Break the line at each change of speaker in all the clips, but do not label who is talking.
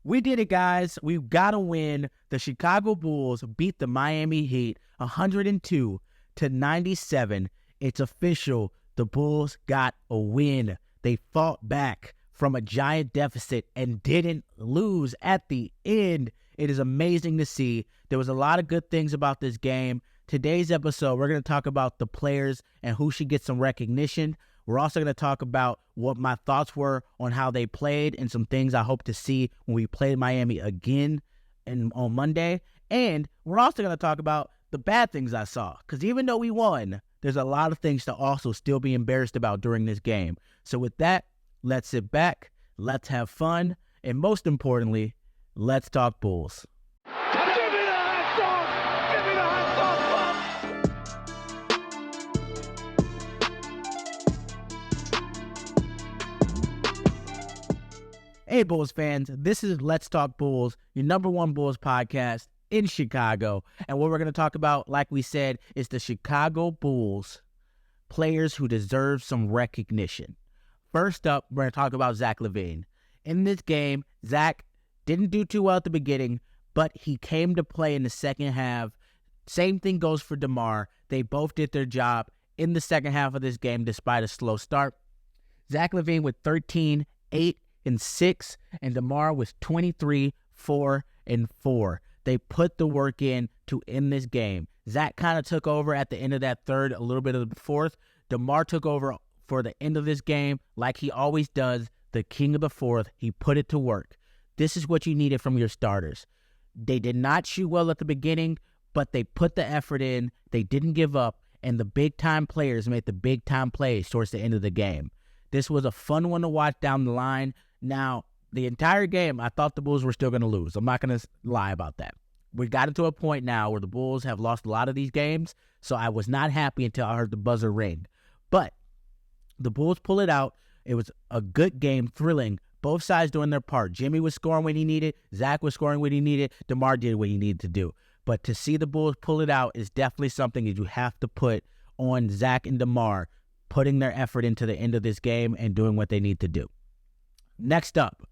We did it, guys. We got a win. The Chicago Bulls beat the Miami Heat 102-97. It's official. The Bulls got a win. They fought back from a giant deficit and didn't lose at the end. It is amazing to see. There was a lot of good things about this game. Today's episode, we're going to talk about the players and who should get some recognition. We're also going to talk about what my thoughts were on how they played and some things I hope to see when we play Miami again on Monday. And we're also going to talk about the bad things I saw, because even though we won, there's a lot of things to also still be embarrassed about during this game. So with that, let's sit back, let's have fun, and most importantly, let's talk Bulls. Hey, Bulls fans, this is Let's Talk Bulls, your number one Bulls podcast in Chicago. And what we're going to talk about, like we said, is the Chicago Bulls players who deserve some recognition. First up, we're going to talk about Zach LaVine. In this game, Zach didn't do too well at the beginning, but he came to play in the second half. Same thing goes for DeMar. They both did their job in the second half of this game despite a slow start. Zach LaVine with 13, 8, and 6, and DeMar was 23, 4, and 4. They put the work in to end this game. Zach kind of took over at the end of that third, a little bit of the fourth. DeMar took over for the end of this game like he always does, the king of the fourth. He put it to work. This is what you needed from your starters. They did not shoot well at the beginning, but they put the effort in. They didn't give up, and the big-time players made the big-time plays towards the end of the game. This was a fun one to watch down the line. Now, the entire game, I thought the Bulls were still going to lose. I'm not going to lie about that. We got into a point now where the Bulls have lost a lot of these games, so I was not happy until I heard the buzzer ring. But the Bulls pull it out. It was a good game, thrilling. Both sides doing their part. Jimmy was scoring when he needed. Zach was scoring when he needed. DeMar did what he needed to do. But to see the Bulls pull it out is definitely something that you have to put on Zach and DeMar, putting their effort into the end of this game and doing what they need to do. Next up,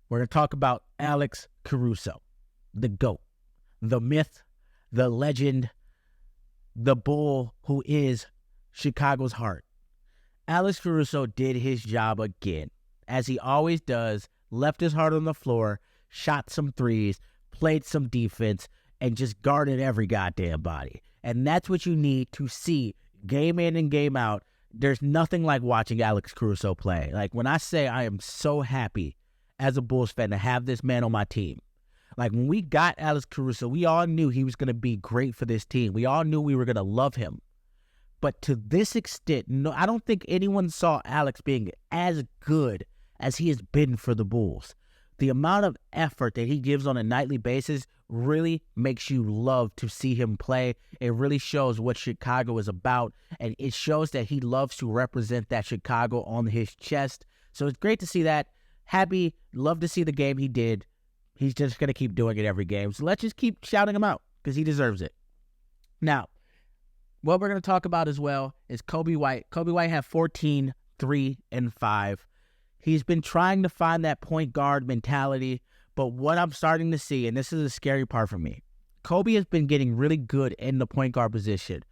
we're going to talk about Alex Caruso, the GOAT, the myth, the legend, the Bull who is Chicago's heart. Alex Caruso did his job again, as he always does, left his heart on the floor, shot some threes, played some defense, and just guarded every goddamn body. And that's what you need to see game in and game out. There's nothing like watching Alex Caruso play. Like, when I say I am so happy as a Bulls fan to have this man on my team. Like, when we got Alex Caruso, we all knew he was going to be great for this team. We all knew we were going to love him. But to this extent, no, I don't think anyone saw Alex being as good as he has been for the Bulls. The amount of effort that he gives on a nightly basis really makes you love to see him play. It really shows what Chicago is about, and it shows that he loves to represent that Chicago on his chest. So it's great to see that. Happy, love to see the game he did. He's just going to keep doing it every game. So let's just keep shouting him out because he deserves it. Now, what we're going to talk about as well is Coby White. Coby White had 14, 3, and 5. He's been trying to find that point guard mentality, but what I'm starting to see, and this is a scary part for me, Coby has been getting really good in the point guard position,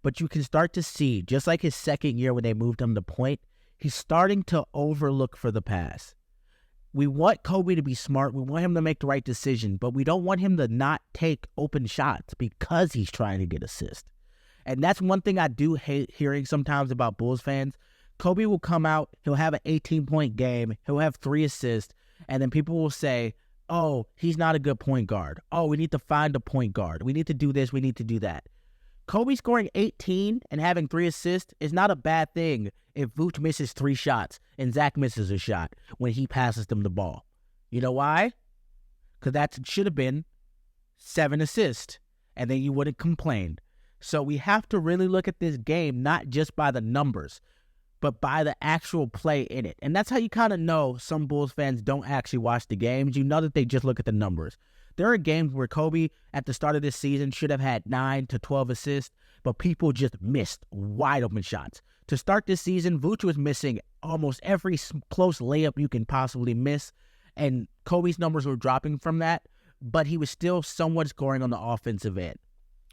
but you can start to see, just like his second year when they moved him to point, he's starting to overlook for the pass. We want Coby to be smart. We want him to make the right decision, but we don't want him to not take open shots because he's trying to get assists. And that's one thing I do hate hearing sometimes about Bulls fans. Coby will come out, he'll have an 18-point game, he'll have 3 assists, and then people will say, oh, he's not a good point guard. Oh, we need to find a point guard. We need to do this, we need to do that. Coby scoring 18 and having 3 assists is not a bad thing if Vooch misses 3 shots and Zach misses a shot when he passes them the ball. You know why? Because that should have been 7 assists, and then you wouldn't complain. So we have to really look at this game not just by the numbers, but by the actual play in it. And that's how you kind of know some Bulls fans don't actually watch the games. You know that they just look at the numbers. There are games where Coby, at the start of this season, should have had 9 to 12 assists, but people just missed wide open shots. To start this season, Vooch was missing almost every close layup you can possibly miss, and Kobe's numbers were dropping from that, but he was still somewhat scoring on the offensive end.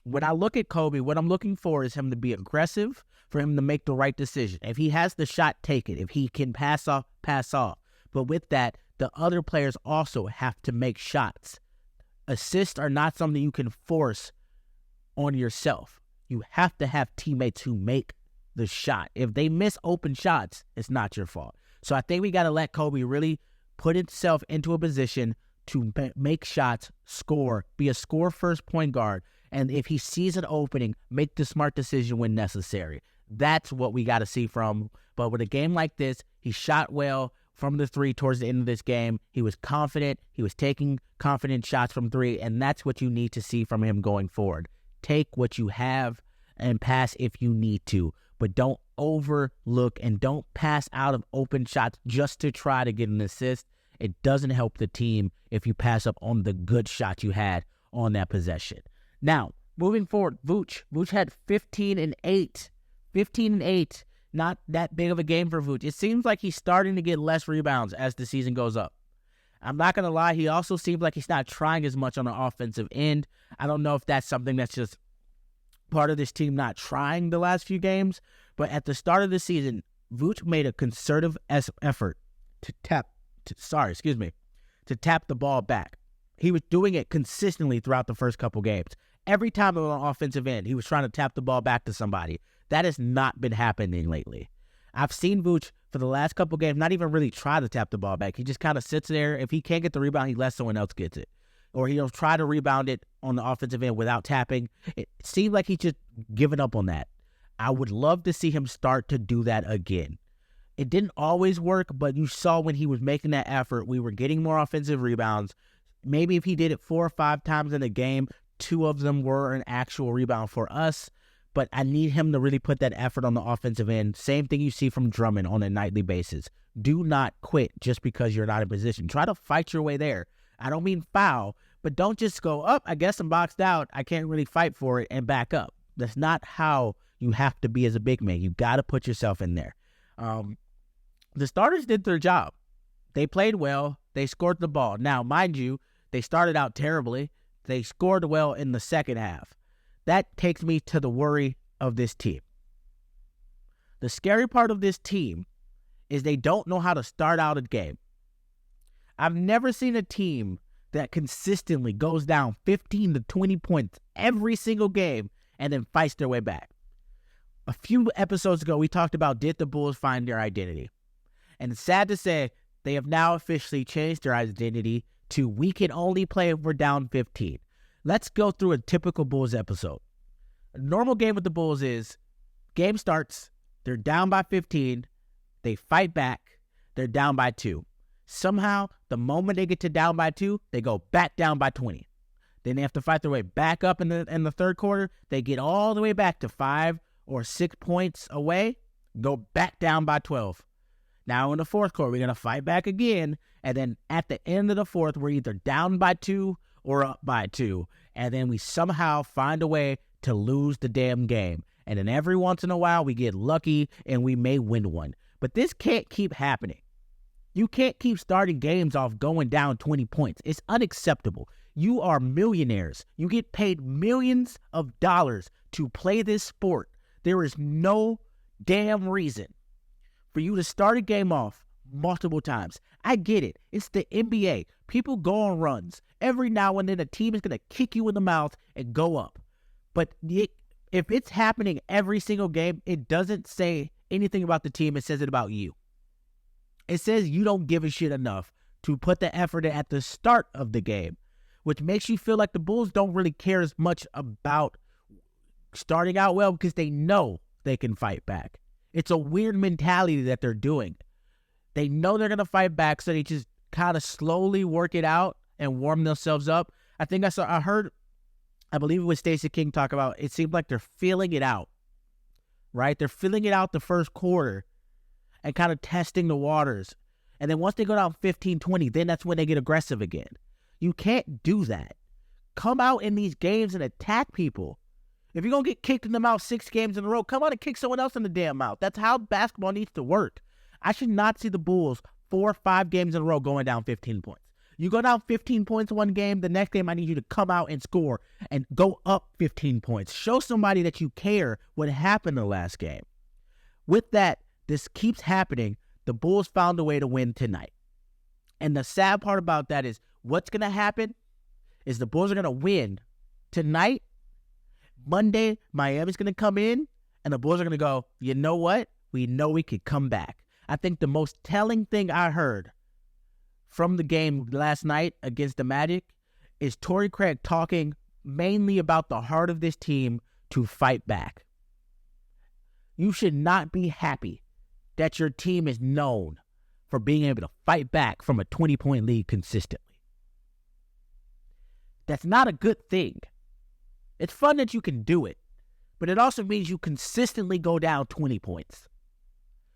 When I look at Kobe, what I'm looking for is him to be aggressive, for him to make the right decision. If he has the shot, take it. If he can pass off, pass off. But with that, the other players also have to make shots. Assists are not something you can force on yourself. You have to have teammates who make the shot. If they miss open shots, it's not your fault. So I think we got to let Kobe really put himself into a position to make shots, score, be a score-first point guard, and if he sees an opening, make the smart decision when necessary. That's what we got to see from him. But with a game like this, he shot well from the three towards the end of this game. He was confident. He was taking confident shots from three, and that's what you need to see from him going forward. Take what you have and pass if you need to, but don't overlook and don't pass out of open shots just to try to get an assist. It doesn't help the team if you pass up on the good shot you had on that possession. Now, moving forward, Vooch. Vooch had 15 and 8. 15 and 8. Not that big of a game for Vooch. It seems like he's starting to get less rebounds as the season goes up. I'm not going to lie, he also seems like he's not trying as much on the offensive end. I don't know if that's something that's just part of this team not trying the last few games, but at the start of the season, Vooch made a concerted effort to tap the ball back. He was doing it consistently throughout the first couple games. Every time on the offensive end, he was trying to tap the ball back to somebody. That has not been happening lately. I've seen Vooch for the last couple games not even really try to tap the ball back. He just kind of sits there. If he can't get the rebound, he lets someone else get it. Or he'll try to rebound it on the offensive end without tapping. It seems like he's just given up on that. I would love to see him start to do that again. It didn't always work, but you saw when he was making that effort, we were getting more offensive rebounds. Maybe if he did it 4 or 5 times in a game, 2 of them were an actual rebound for us. But I need him to really put that effort on the offensive end. Same thing you see from Drummond on a nightly basis. Do not quit just because you're not in position. Try to fight your way there. I don't mean foul, but don't just go, I guess I'm boxed out. I can't really fight for it and back up. That's not how you have to be as a big man. You got to put yourself in there. The starters did their job. They played well. They scored the ball. Now, mind you, they started out terribly. They scored well in the second half. That takes me to the worry of this team. The scary part of this team is they don't know how to start out a game. I've never seen a team that consistently goes down 15 to 20 points every single game and then fights their way back. A few episodes ago, we talked about did the Bulls find their identity? And it's sad to say they have now officially changed their identity to we can only play if we're down 15. Let's go through a typical Bulls episode. A normal game with the Bulls is game starts, they're down by 15, they fight back, they're down by 2. Somehow, the moment they get to down by 2, they go back down by 20. Then they have to fight their way back up in the third quarter. They get all the way back to 5 or 6 points away, go back down by 12. Now in the fourth quarter, we're going to fight back again, and then at the end of the fourth, we're either down by 2 or up by 2, and then we somehow find a way to lose the damn game. And then every once in a while, we get lucky and we may win one. But this can't keep happening. You can't keep starting games off going down 20 points. It's unacceptable. You are millionaires. You get paid millions of dollars to play this sport. There is no damn reason for you to start a game off multiple times. I get it. It's the NBA. People go on runs. Every now and then a team is going to kick you in the mouth and go up. But if it's happening every single game, it doesn't say anything about the team. It says it about you. It says you don't give a shit enough to put the effort in at the start of the game, which makes you feel like the Bulls don't really care as much about starting out well because they know they can fight back. It's a weird mentality that they're doing. They know they're going to fight back, so they just kind of slowly work it out and warm themselves up. I believe it was Stacey King talk about, it seemed like they're feeling it out, right? They're feeling it out the first quarter and kind of testing the waters. And then once they go down 15-20, then that's when they get aggressive again. You can't do that. Come out in these games and attack people. If you're going to get kicked in the mouth 6 games in a row, come out and kick someone else in the damn mouth. That's how basketball needs to work. I should not see the Bulls 4 or 5 games in a row going down 15 points. You go down 15 points one game, the next game I need you to come out and score and go up 15 points. Show somebody that you care what happened in the last game. With that, this keeps happening. The Bulls found a way to win tonight. And the sad part about that is what's going to happen is the Bulls are going to win tonight. Monday, Miami's going to come in, and the Bulls are going to go, you know what? We know we could come back. I think the most telling thing I heard from the game last night against the Magic is Torrey Craig talking mainly about the heart of this team to fight back. You should not be happy that your team is known for being able to fight back from a 20-point lead consistently. That's not a good thing. It's fun that you can do it, but it also means you consistently go down 20 points.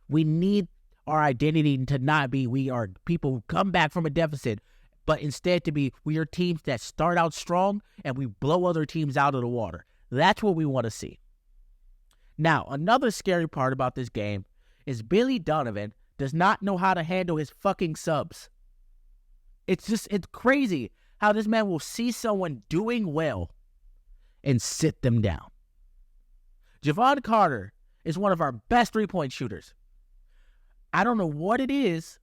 We need our identity to not be we are people who come back from a deficit, but instead to be we are teams that start out strong and we blow other teams out of the water. That's what we want to see. Now, another scary part about this game is Billy Donovan does not know how to handle his fucking subs. It's crazy how this man will see someone doing well and sit them down. Jevon Carter is one of our best three-point shooters. I don't know what it is.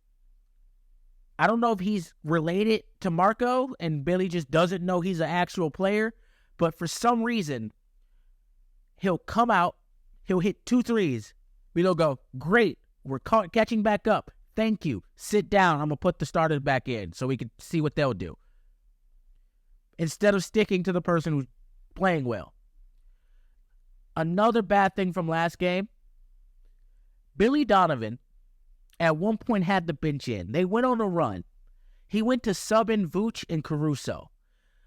I don't know if he's related to Marco and Billy just doesn't know he's an actual player, but for some reason, he'll come out, he'll hit 2 threes. We'll go, great, we're catching back up. Thank you. Sit down. I'm going to put the starters back in so we can see what they'll do. Instead of sticking to the person who's playing well. Another bad thing from last game, Billy Donovan at one point had the bench in. They went on a run. He went to sub in Vooch and Caruso.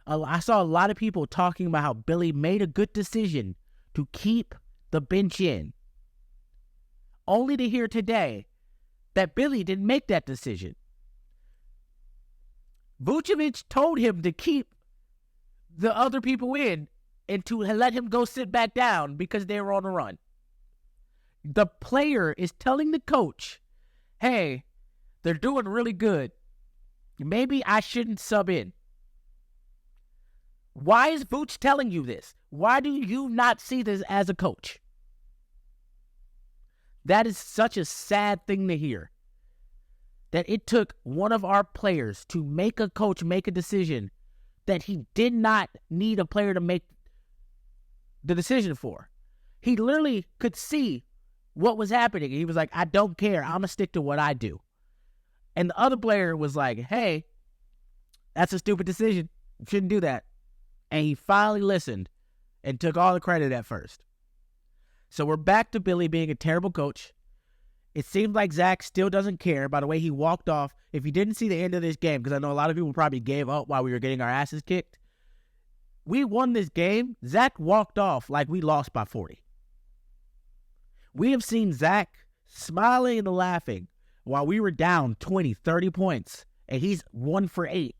I saw a lot of people talking about how Billy made a good decision to keep the bench in. Only to hear today that Billy didn't make that decision. Vucevic told him to keep the other people in and to let him go sit back down because they were on a run. The player is telling the coach, hey, they're doing really good. Maybe I shouldn't sub in. Why is Vooch telling you this? Why do you not see this as a coach? That is such a sad thing to hear. That it took one of our players to make a coach make a decision that he did not need a player to make the decision for. He literally could see what was happening. He was like, I don't care. I'm going to stick to what I do. And the other player was like, hey, that's a stupid decision. You shouldn't do that. And he finally listened and took all the credit at first. So we're back to Billy being a terrible coach. It seems like Zach still doesn't care by the way he walked off. If you didn't see the end of this game, because I know a lot of people probably gave up while we were getting our asses kicked, we won this game. Zach walked off like we lost by 40. We have seen Zach smiling and laughing while we were down 20, 30 points, and he's 1 for 8.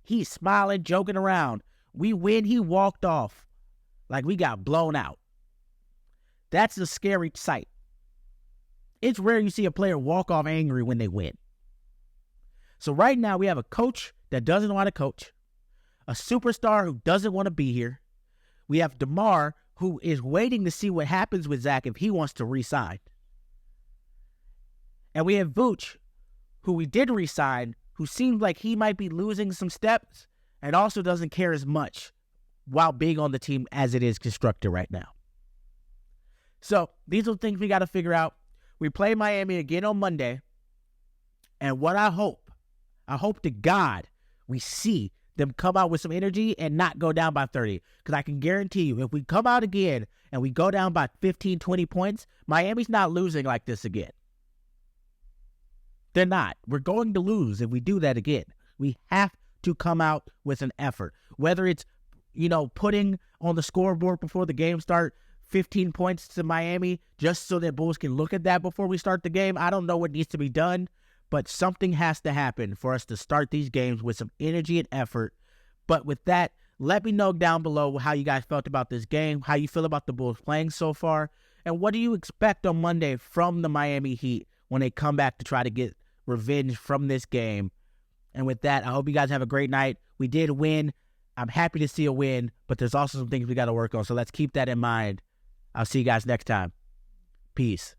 He's smiling, joking around. We win, he walked off like we got blown out. That's a scary sight. It's rare you see a player walk off angry when they win. So right now we have a coach that doesn't know how to coach, a superstar who doesn't want to be here. We have DeMar who is waiting to see what happens with Zach if he wants to re-sign. And we have Vooch, who we did re-sign, who seems like he might be losing some steps and also doesn't care as much while being on the team as it is constructed right now. So these are things we got to figure out. We play Miami again on Monday. And what I hope to God we see them come out with some energy and not go down by 30. Because I can guarantee you, if we come out again and we go down by 15, 20 points, Miami's not losing like this again. They're not. We're going to lose if we do that again. We have to come out with an effort. Whether it's, putting on the scoreboard before the game start 15 points to Miami just so that Bulls can look at that before we start the game. I don't know what needs to be done, but something has to happen for us to start these games with some energy and effort. But with that, let me know down below how you guys felt about this game, how you feel about the Bulls playing so far, and what do you expect on Monday from the Miami Heat when they come back to try to get revenge from this game. And with that, I hope you guys have a great night. We did win. I'm happy to see a win, but there's also some things we got to work on. So let's keep that in mind. I'll see you guys next time. Peace.